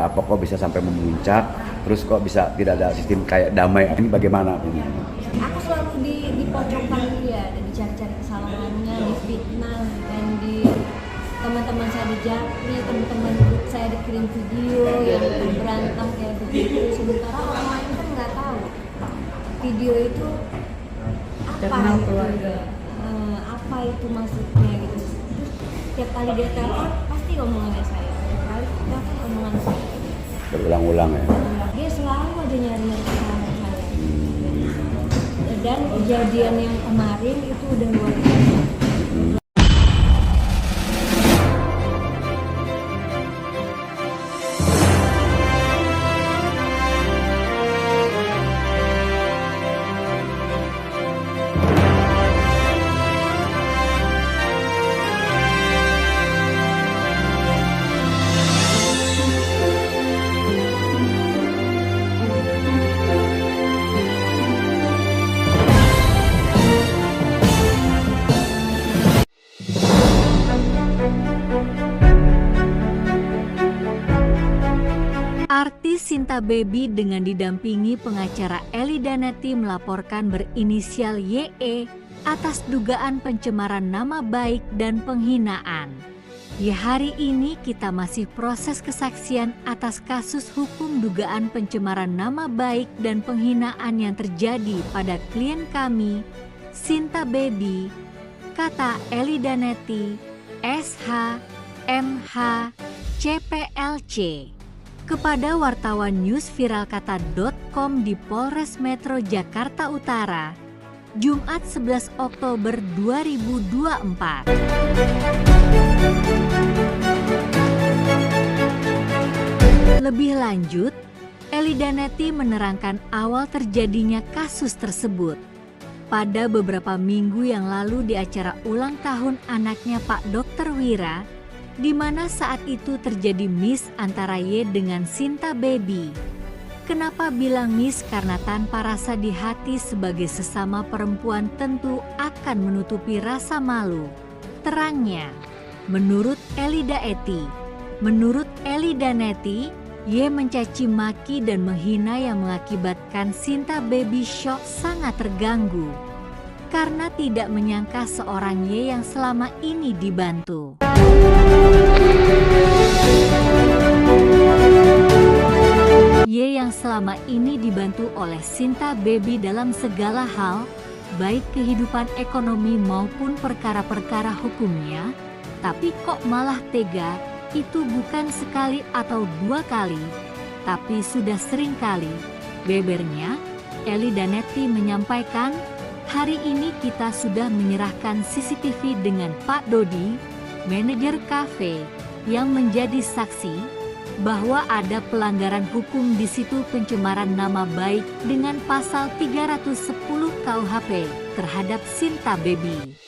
apa kok bisa sampai memuncak, terus kok bisa tidak ada sistem kayak damai, ini bagaimana ini? Aku selalu dipojokkan dia dan dicari-cari kesalahannya, difitnah, dan di teman-teman saya di Japri, teman-teman grup saya dikirim video yang berantem kayak begitu, sementara orang lain kan nggak tahu video itu apa itu, apa itu maksudnya gitu. Terus tiap kali dia telepon pasti omongannya saya, tiap kali telepon omongan saya Berulang-ulang ya. dia selalu aja nyari kesalahan saya. Dan kejadian yang kemarin itu udah luar biasa. Artis Sinta Baby dengan didampingi pengacara Eli Daneti melaporkan berinisial YE atas dugaan pencemaran nama baik dan penghinaan. Di hari ini kita masih proses kesaksian atas kasus hukum dugaan pencemaran nama baik dan penghinaan yang terjadi pada klien kami, Sinta Baby, kata Eli Daneti, SH, MH, CPLC. Kepada wartawan newsviralkata.com di Polres Metro Jakarta Utara, Jumat 11 Oktober 2024. Lebih lanjut, Eli Daneti menerangkan awal terjadinya kasus tersebut. Pada beberapa minggu yang lalu di acara ulang tahun anaknya Pak Dr. Wira, di mana saat itu terjadi miss antara Y dengan Sinta Baby. Kenapa bilang miss? Karena tanpa rasa di hati sebagai sesama perempuan tentu akan menutupi rasa malu. Terangnya, menurut Eli Daneti, Y mencaci maki dan menghina yang mengakibatkan Sinta Baby shock sangat terganggu. Karena tidak menyangka seorang Y yang selama ini dibantu. Y yang selama ini dibantu oleh Sinta Baby dalam segala hal, baik kehidupan ekonomi maupun perkara-perkara hukumnya, tapi kok malah tega, itu bukan sekali atau dua kali, tapi sudah sering kali, bebernya. Eli Daneti menyampaikan, hari ini kita sudah menyerahkan CCTV dengan Pak Dodi, manajer kafe, yang menjadi saksi bahwa ada pelanggaran hukum di situ, pencemaran nama baik dengan pasal 310 KUHP terhadap Sinta Baby.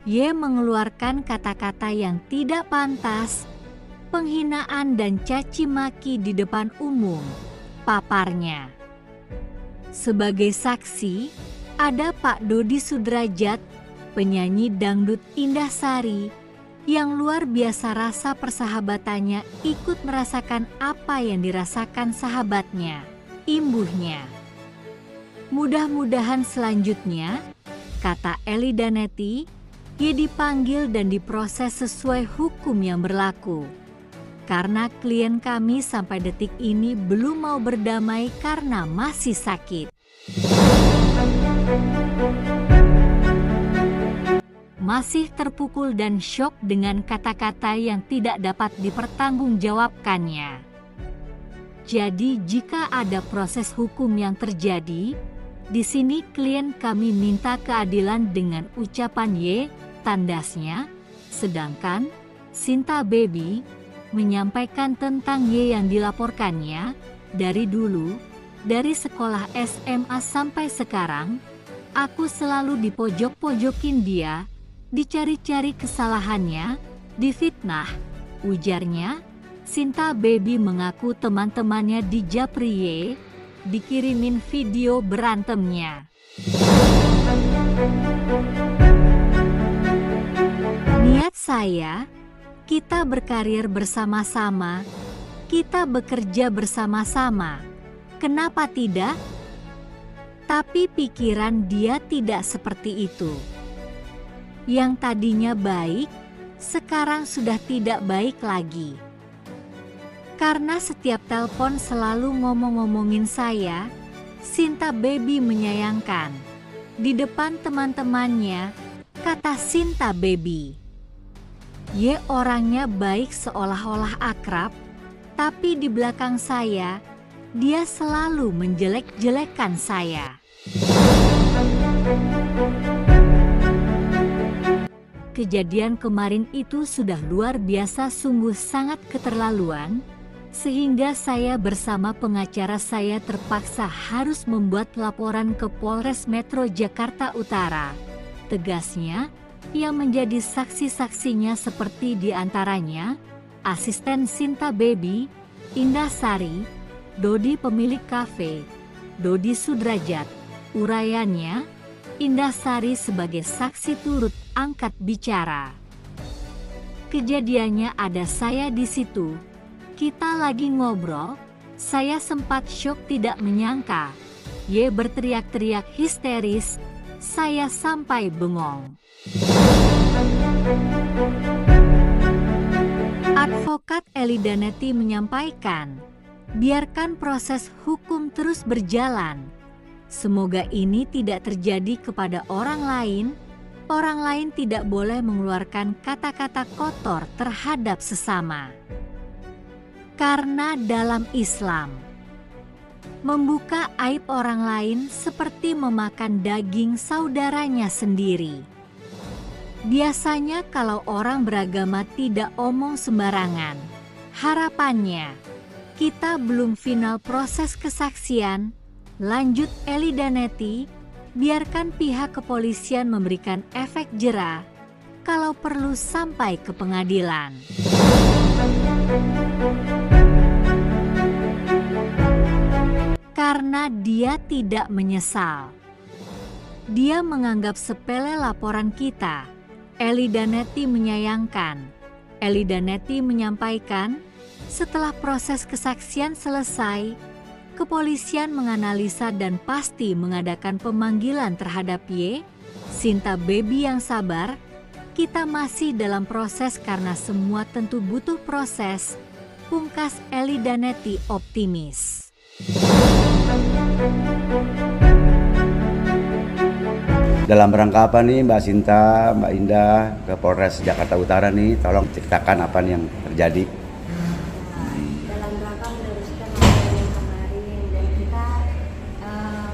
Y mengeluarkan kata-kata yang tidak pantas, penghinaan dan caci maki di depan umum, paparnya. Sebagai saksi, ada Pak Dodi Sudrajat, penyanyi dangdut Indah Sari, yang luar biasa rasa persahabatannya ikut merasakan apa yang dirasakan sahabatnya, imbuhnya. Mudah-mudahan selanjutnya, kata Eli Daneti, Y dipanggil dan diproses sesuai hukum yang berlaku. Karena klien kami sampai detik ini belum mau berdamai karena masih sakit. Masih terpukul dan syok dengan kata-kata yang tidak dapat dipertanggungjawabkannya. Jadi jika ada proses hukum yang terjadi, di sini klien kami minta keadilan dengan ucapan Y, tandasnya, sedangkan Sinta Baby menyampaikan tentang Y yang dilaporkannya dari dulu, dari sekolah SMA sampai sekarang, aku selalu dipojok-pojokin dia, dicari-cari kesalahannya, difitnah, ujarnya. Sinta Baby mengaku teman-temannya di Japri Y dikirimin video berantemnya. Niat saya, kita berkarir bersama-sama, kita bekerja bersama-sama. Kenapa tidak? Tapi pikiran dia tidak seperti itu. Yang tadinya baik, sekarang sudah tidak baik lagi. Karena setiap telepon selalu ngomong-ngomongin saya, Sinta Baby menyayangkan. Di depan teman-temannya, kata Sinta Baby. Ye orangnya baik seolah-olah akrab, tapi di belakang saya, dia selalu menjelek-jelekan saya. Kejadian kemarin itu sudah luar biasa, sungguh sangat keterlaluan, sehingga saya bersama pengacara saya terpaksa harus membuat laporan ke Polres Metro Jakarta Utara. Tegasnya, yang menjadi saksi-saksinya seperti diantaranya, asisten Sinta Baby, Indah Sari, Dodi pemilik kafe, Dodi Sudrajat. Uraiannya, Indah Sari sebagai saksi turut angkat bicara. Kejadiannya ada saya di situ. Kita lagi ngobrol, saya sempat syok tidak menyangka. Ye berteriak-teriak histeris, saya sampai bengong. Advokat Elida Neti menyampaikan, biarkan proses hukum terus berjalan. Semoga ini tidak terjadi kepada orang lain tidak boleh mengeluarkan kata-kata kotor terhadap sesama. Karena dalam Islam, membuka aib orang lain seperti memakan daging saudaranya sendiri. Biasanya kalau orang beragama tidak omong sembarangan. Harapannya, kita belum final proses kesaksian. Lanjut Elida Neti, biarkan pihak kepolisian memberikan efek jera, kalau perlu sampai ke pengadilan. Karena dia tidak menyesal. Dia menganggap sepele laporan kita. Elida Neti menyayangkan. Elida Neti menyampaikan, setelah proses kesaksian selesai, kepolisian menganalisa dan pasti mengadakan pemanggilan terhadap Y. Sinta Baby yang sabar, kita masih dalam proses karena semua tentu butuh proses, pungkas Elida Neti optimis. Dalam rangka apa nih Mbak Sinta, Mbak Indah ke Polres Jakarta Utara nih, tolong ceritakan apa yang terjadi. Dalam rangka meneruskan laporan yang kemarin, dan kita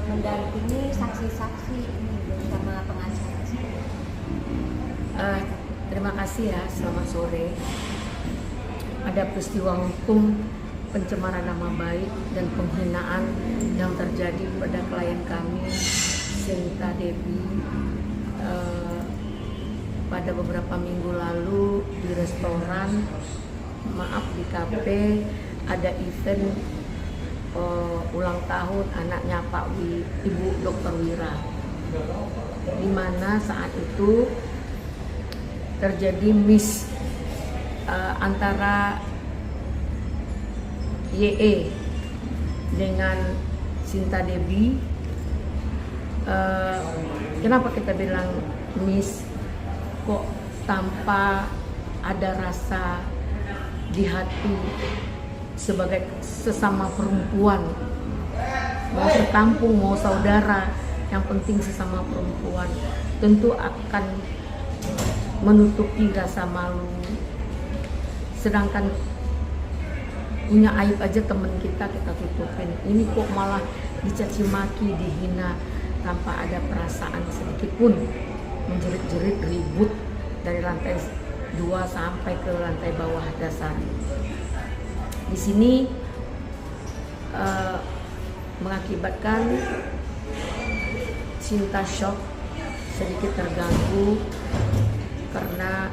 mendampingi saksi-saksi ini bersama pengacara saya. Terima kasih ya, selamat sore. Ada peristiwa hukum pencemaran nama baik dan penghinaan yang terjadi pada klien kami, Sinta Debi, pada beberapa minggu lalu di restoran, di kafe, ada event ulang tahun anaknya Pak Ibu Dr. Wira, di mana saat itu terjadi miss antara YE dengan Sinta Debi. Kenapa kita bilang miss? Kok tanpa ada rasa di hati sebagai sesama perempuan, mau sekampung mau saudara, yang penting sesama perempuan, tentu akan menutupi rasa malu. Sedangkan punya aib aja temen kita tutupin. Ini kok malah dicaci maki, dihina tanpa ada perasaan sedikit pun, menjerit-jerit, ribut dari lantai 2 sampai ke lantai bawah dasar. Di sini mengakibatkan Sinta shock, sedikit terganggu karena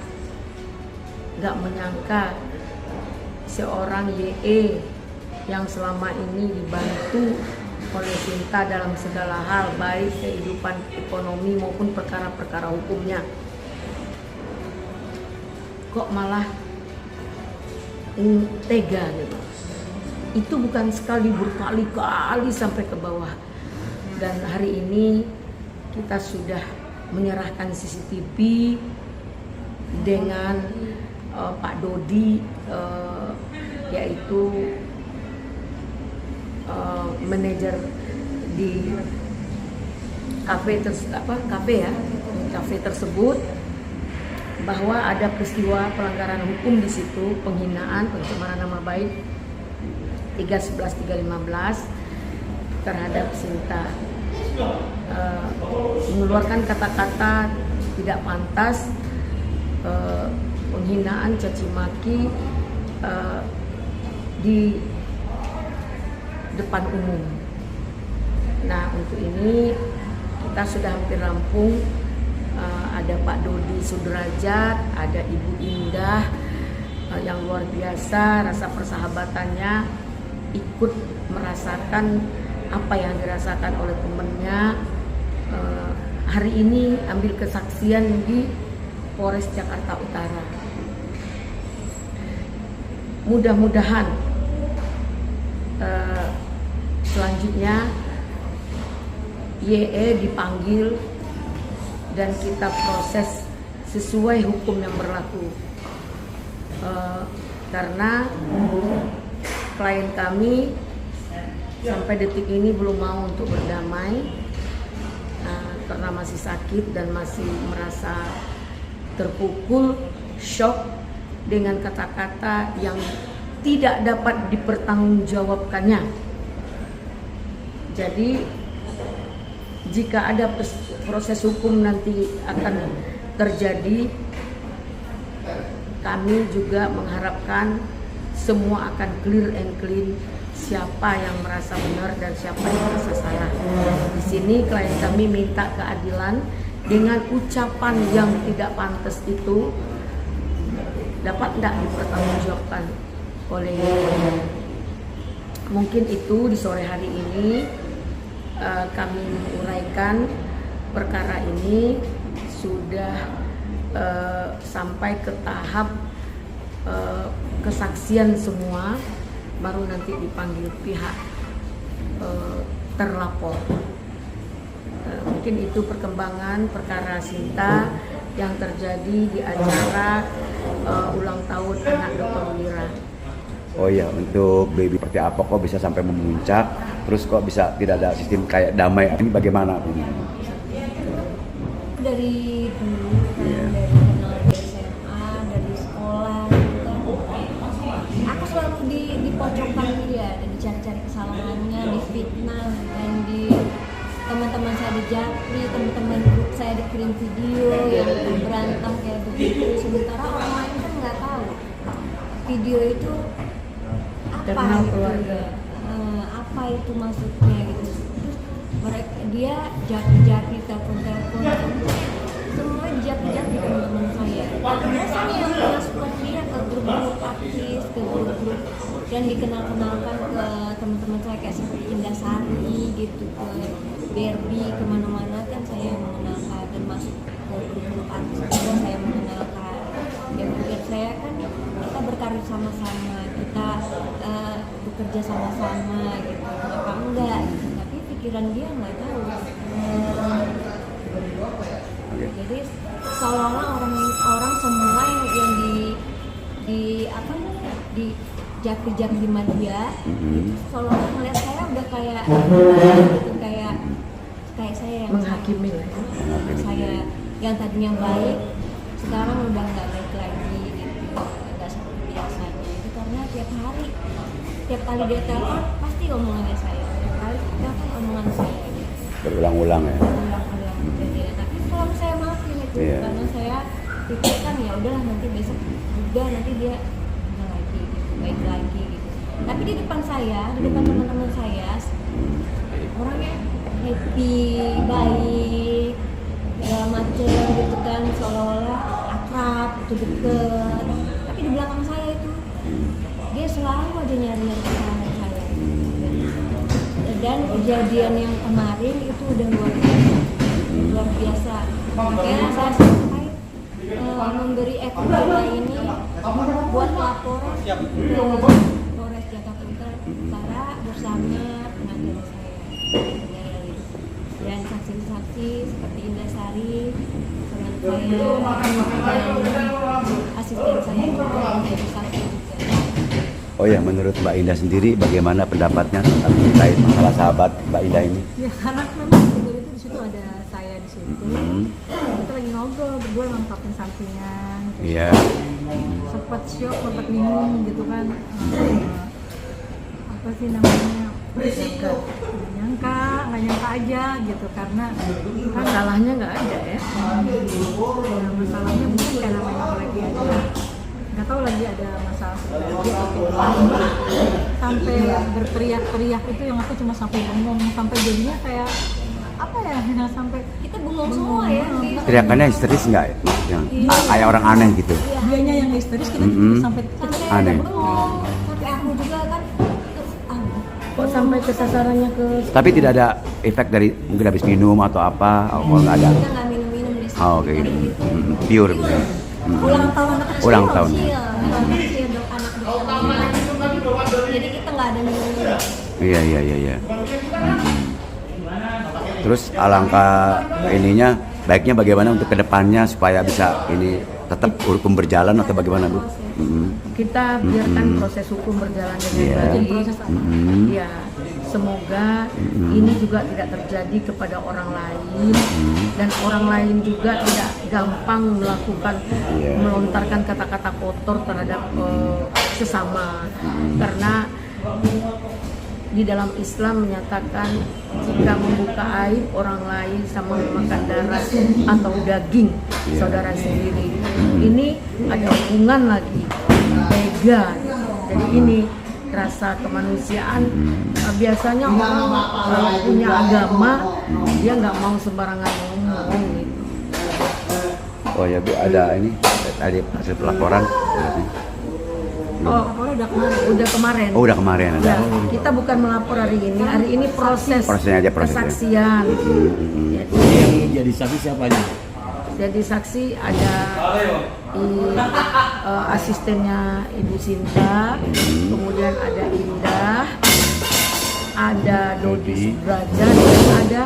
gak menyangka seorang YE yang selama ini dibantu oleh Sinta dalam segala hal, baik kehidupan ekonomi maupun perkara-perkara hukumnya, kok malah tega gitu. Itu bukan sekali, berkali-kali sampai ke bawah. Dan hari ini kita sudah menyerahkan CCTV dengan Pak Dodi, yaitu manajer di kafe tersebut, bahwa ada peristiwa pelanggaran hukum di situ, penghinaan, pencemaran nama baik 311-315 terhadap Sinta, mengeluarkan kata-kata tidak pantas, penghinaan, caci maki di depan umum. Nah, untuk ini kita sudah hampir rampung. Ada Pak Dodi Sudrajat, ada Ibu Indah yang luar biasa, rasa persahabatannya, ikut merasakan apa yang dirasakan oleh temennya. Hari ini ambil kesaksian di Polres Jakarta Utara. Mudah-mudahan selanjutnya YE dipanggil dan kita proses sesuai hukum yang berlaku, karena klien kami sampai detik ini belum mau untuk berdamai, karena masih sakit dan masih merasa terpukul, shock dengan kata-kata yang tidak dapat dipertanggungjawabkannya. Jadi jika ada proses hukum nanti akan terjadi, kami juga mengharapkan semua akan clear and clean, siapa yang merasa benar dan siapa yang merasa salah. Di sini klien kami minta keadilan dengan ucapan yang tidak pantas itu dapat tidak dipertanggungjawabkan oleh mungkin itu di sore hari ini kami uraikan perkara ini sudah sampai ke tahap kesaksian semua, baru nanti dipanggil pihak terlapor. Mungkin itu perkembangan perkara Sinta yang terjadi di acara ulang tahun anak Dr. Wira. Oh iya, untuk baby seperti apa kok bisa sampai memuncak, terus kok bisa tidak ada sistem kayak damai, ini bagaimana ini? Dari dulu kan, dari kenal di SMA, dari sekolah gitu kan, aku selalu dipojokkan dia dan dicari-cari kesalahannya, difitnah, dan di teman-teman saya di Japri, teman-teman grup saya dikirim video yang berantem kayak begitu, sementara orang lain kan nggak tahu video itu apa itu ya, apa itu maksudnya gitu. Terus mereka dia Japri telepon semua di Japri teman-teman saya. Terus saya yang masukkan dia ke grup-grup aktif, ke grup-grup dan dikenal-kenalkan ke teman-teman saya kayak seperti Indah Sari gitu, ke Barbie, kemana-mana kan saya mengenalkan dan masuk ke grup-grup aktif juga saya mengenalkan. Ya bukan saya kan kita berkarir sama-sama, kita bekerja sama-sama gitu, apa enggak gitu. Tapi pikiran dia nggak tahu. Jadi seolah-olah orang semua yang di apa di Japri media itu seolah-olah ngeliat saya udah kayak gitu, kayak saya yang menghakimi lah. Saya yang tadinya baik sekarang udah nggak baik lagi gitu, nggak seperti biasanya. Itu karena tiap kali dia telepon pasti omongannya saya, tiap kali telepon omongan saya gitu. Berulang-ulang ya? Berulang-ulang. Tapi selalu saya maafin itu, karena saya pikirkan ya udahlah nanti besok juga nanti dia lagi gitu, baik lagi gitu. Tapi di depan saya, di depan teman-teman saya, orangnya happy, baik, segala macam gitu kan, seolah-olah akrab, itu deket. Tapi di belakang saya itu dia selalu aja nyari-nyari kesalahan saya. Dan kejadian yang kemarin itu udah luar biasa. Makanya saya sampai memberi efek jerah ini buat laporan ke Polres Jakarta Utara bersama pengacara saya dan saksi-saksi seperti Indah Sari, teman saya dan asisten saya juga menjadi saksi juga. Oh ya, menurut Mbak Indah sendiri bagaimana pendapatnya terkait masalah sahabat Mbak Indah ini? Ya karena memang betul itu di situ ada saya di situ. Kita lagi ngobrol berdua lengkapin sampingan. Iya. Sempat syok, sempat bingung gitu kan. Apa sih namanya? Nggak nyangka aja gitu karena kan Masalahnya nggak ada ya. masalahnya mungkin karena memang lagi ada nggak tahu lagi ada masalah seperti itu. Sampai berteriak-teriak itu yang aku cuma sampai bengong sampai jadinya kayak apa ya sampai Kita bengong semua ya. Teriakannya histeris nggak? Yang kayak orang aneh gitu. dianya yang histeris kita juga sampai Sampai Aneh. ada bengong, sampai aku juga kan Kok sampai ke sasarannya ke Tapi tidak ada efek dari mungkin habis minum atau apa? Oh, nggak ada. kita nggak minum-minum di sini. Oh, oke. Pure. ulang tahun anak kecil. Ulang tahun. Anak kecil dok, anak dok. Jadi kita nggak ada minum-minum. Iya. Terus alangkah ininya baiknya bagaimana untuk kedepannya supaya bisa ini tetap hukum berjalan atau bagaimana Bu? kita biarkan proses hukum berjalan dengan Iya. baik. Ya, semoga ini juga tidak terjadi kepada orang lain dan orang lain juga tidak gampang melakukan melontarkan kata-kata kotor terhadap sesama karena di dalam Islam menyatakan jika membuka aib orang lain sama memakan darah atau daging saudara sendiri ini ada hubungan lagi bega. Jadi ini rasa kemanusiaan. Biasanya orang kalau punya agama dia nggak mau sembarangan ngomong gitu. Oh ya Bu, ada ini tadi hasil pelaporan. Oh, udah kemarin. Oh, udah kemarin ada. Ya, kita bukan melapor hari ini. Hari ini Prosesnya aja, prosesnya. kesaksian. Yang jadi saksi siapa aja? Jadi saksi ada asistennya Ibu Sinta, kemudian ada Indah, ada Dodi Sudrajat, dan ada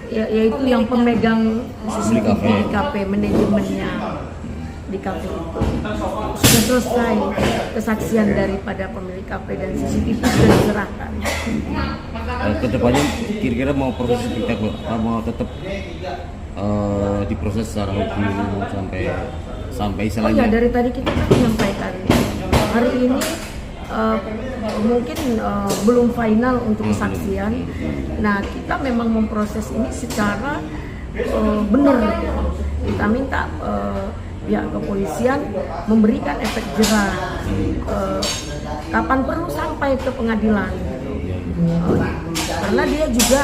yaitu yang pemegang CCTV di kafe, manajemennya di kafe itu. Sudah selesai kesaksian daripada pemilik kafe dan CCTV sudah diserahkan. Kedepannya kira-kira mau proses seperti apa? Mau tetap diproses secara hukum sampai Oh selanjutnya? ya, dari tadi kita kan menyampaikan hari ini mungkin belum final untuk kesaksian. Nah, kita memang memproses ini secara benar. Kita minta pihak kepolisian memberikan efek jerah kapan perlu sampai ke pengadilan. Karena dia juga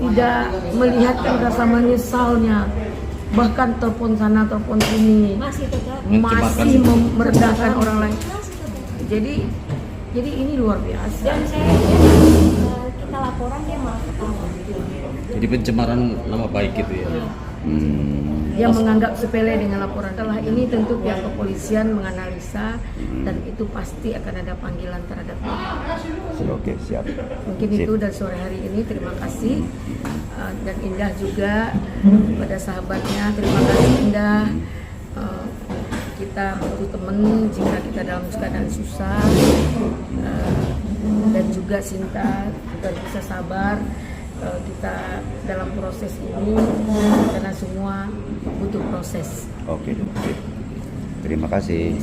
tidak melihatkan rasa menyesalnya, bahkan telepon sana telepon sini Masih tetap. masih merendahkan orang lain. Jadi ini luar biasa. Dan saya kita laporan dia malah ketawa. Jadi pencemaran nama baik gitu ya? Dia menganggap sepele dengan laporan. Setelah ini tentu pihak kepolisian menganalisa dan itu pasti akan ada panggilan terhadap dia. Oke, siap. Mungkin Sip. itu dari sore hari ini. Terima kasih. Dan Indah juga pada sahabatnya. Terima kasih Indah. Kita butuh teman jika kita dalam keadaan susah. Dan juga Sinta juga bisa sabar. Kita dalam proses ini karena semua butuh proses. Oke, sip. Terima kasih.